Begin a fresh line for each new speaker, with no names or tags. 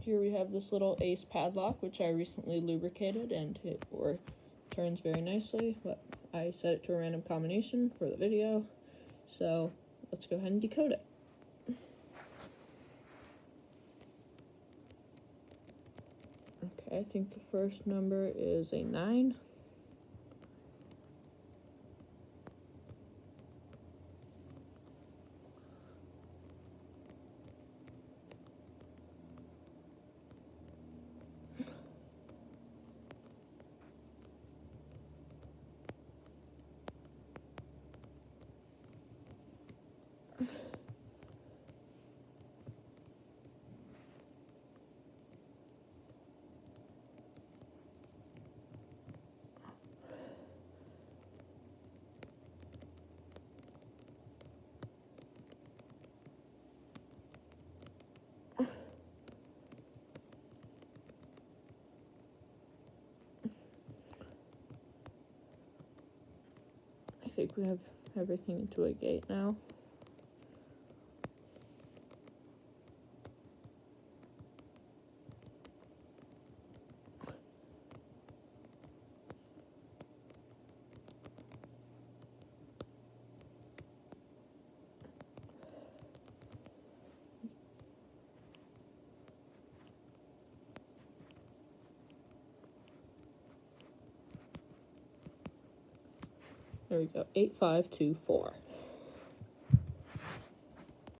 here we have this little ace padlock, which I recently lubricated, and it turns very nicely, but I set it to a random combination for the video, so let's go ahead and decode it. Okay, I think the first number is a 9. I think we have everything into a gate now. There we go, 8, 5, 2, 4.